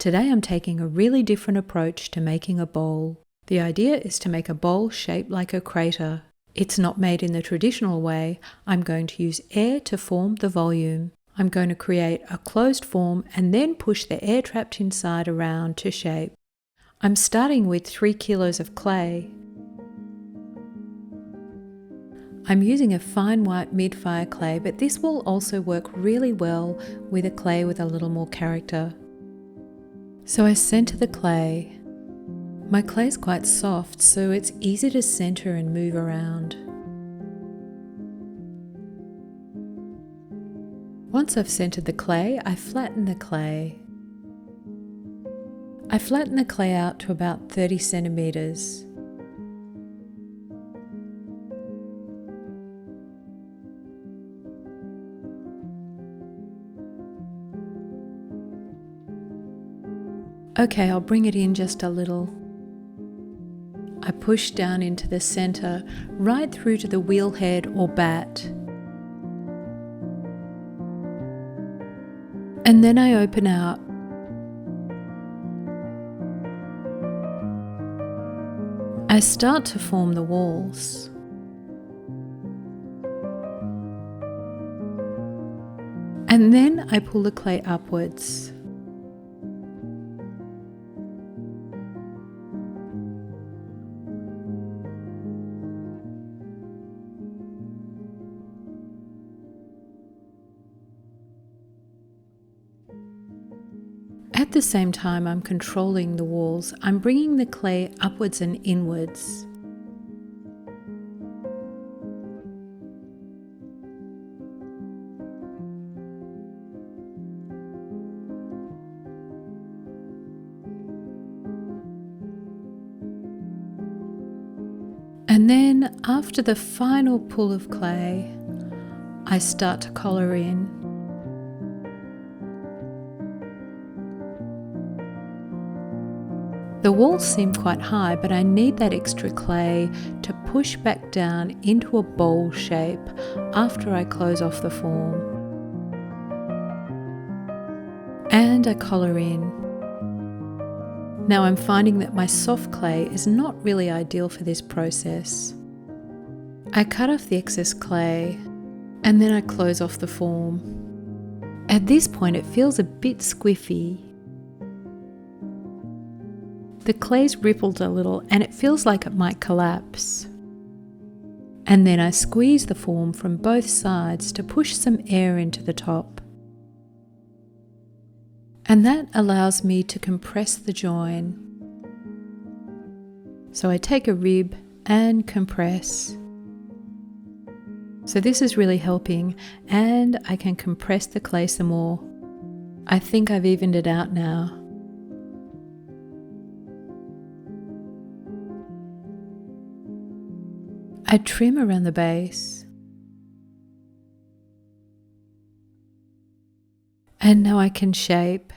Today I'm taking a really different approach to making a bowl. The idea is to make a bowl shaped like a crater. It's not made in the traditional way. I'm going to use air to form the volume. I'm going to create a closed form and then push the air trapped inside around to shape. I'm starting with 3 kilos of clay. I'm using a fine white mid-fire clay, but this will also work really well with a clay with a little more character. So I center the clay. My clay is quite soft, so it's easy to center and move around. Once I've centered the clay, I flatten the clay. I flatten the clay out to about 30 centimeters. Okay, I'll bring it in just a little. I push down into the center, right through to the wheel head or bat. And then I open out. I start to form the walls. And then I pull the clay upwards. At the same time I'm controlling the walls, I'm bringing the clay upwards and inwards. And then after the final pull of clay, I start to collar in. The walls seem quite high, but I need that extra clay to push back down into a bowl shape after I close off the form. And I collar in. Now I'm finding that my soft clay is not really ideal for this process. I cut off the excess clay and then I close off the form. At this point it feels a bit squiffy. The clay's rippled a little and it feels like it might collapse. And then I squeeze the form from both sides to push some air into the top. And that allows me to compress the join. So I take a rib and compress. So this is really helping, and I can compress the clay some more. I think I've evened it out now. I trim around the base. And now I can shape.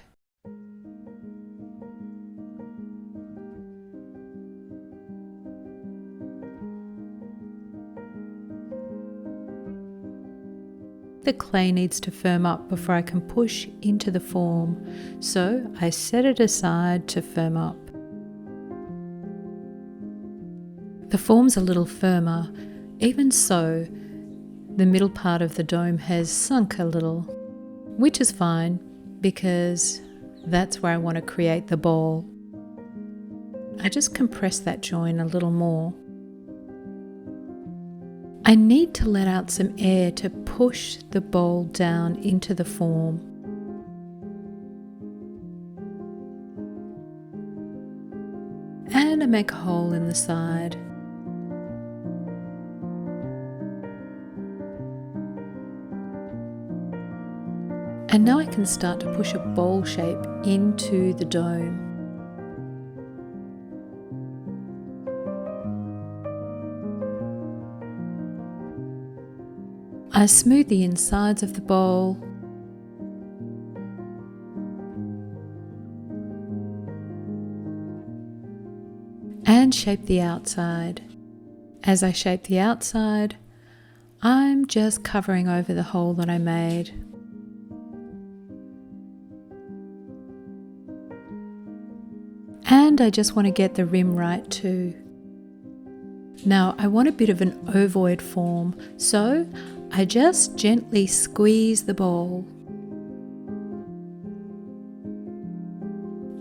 The clay needs to firm up before I can push into the form, so I set it aside to firm up. The form's a little firmer. Even so, the middle part of the dome has sunk a little, which is fine because that's where I want to create the bowl. I just compress that join a little more. I need to let out some air to push the bowl down into the form. And I make a hole in the side. And now I can start to push a bowl shape into the dome. I smooth the insides of the bowl. And shape the outside. As I shape the outside, I'm just covering over the hole that I made. And I just want to get the rim right too. Now I want a bit of an ovoid form, so I just gently squeeze the bowl.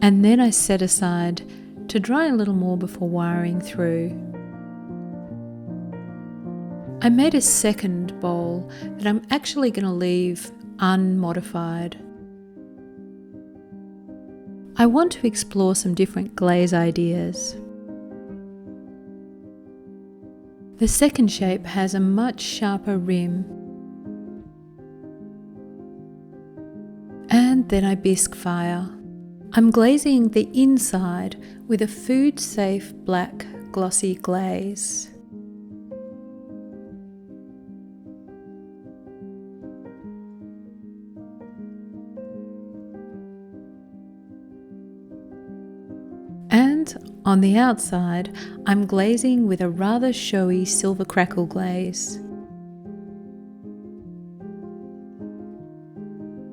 And then I set aside to dry a little more before wiring through. I made a second bowl that I'm actually going to leave unmodified. I want to explore some different glaze ideas. The second shape has a much sharper rim. And then I bisque fire. I'm glazing the inside with a food-safe black glossy glaze. And on the outside, I'm glazing with a rather showy silver crackle glaze.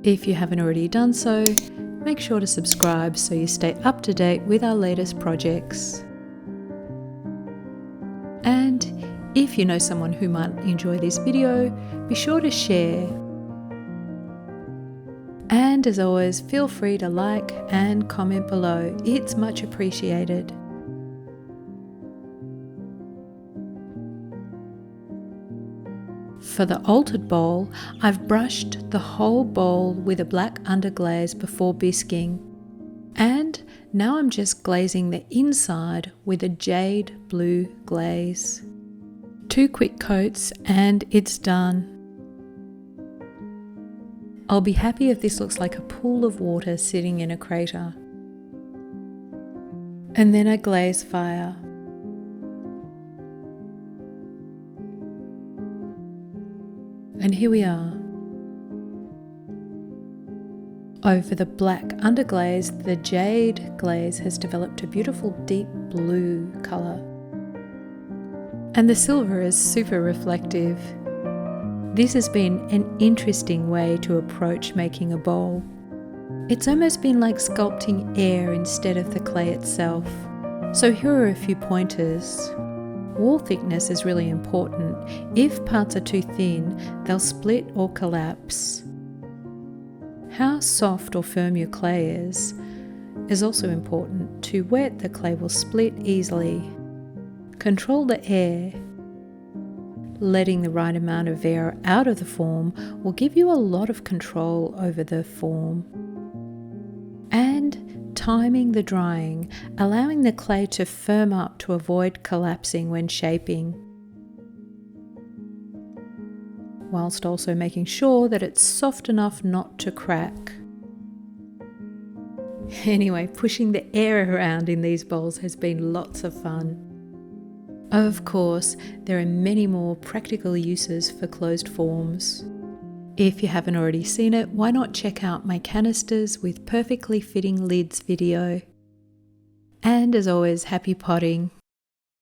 If you haven't already done so, make sure to subscribe so you stay up to date with our latest projects. And if you know someone who might enjoy this video, be sure to share. And as always, feel free to like and comment below. It's much appreciated. For the altered bowl, I've brushed the whole bowl with a black underglaze before bisquing. And now I'm just glazing the inside with a jade blue glaze. 2 quick coats and it's done. I'll be happy if this looks like a pool of water sitting in a crater. And then a glaze fire. And here we are. Over the black underglaze, the jade glaze has developed a beautiful deep blue colour. And the silver is super reflective. This has been an interesting way to approach making a bowl. It's almost been like sculpting air instead of the clay itself. So here are a few pointers. Wall thickness is really important. If parts are too thin, they'll split or collapse. How soft or firm your clay is also important. Too wet, the clay will split easily. Control the air. Letting the right amount of air out of the form will give you a lot of control over the form. And timing the drying, allowing the clay to firm up to avoid collapsing when shaping, whilst also making sure that it's soft enough not to crack. Anyway, pushing the air around in these bowls has been lots of fun. Of course, there are many more practical uses for closed forms. If you haven't already seen it, why not check out my canisters with perfectly fitting lids video. And as always, happy potting!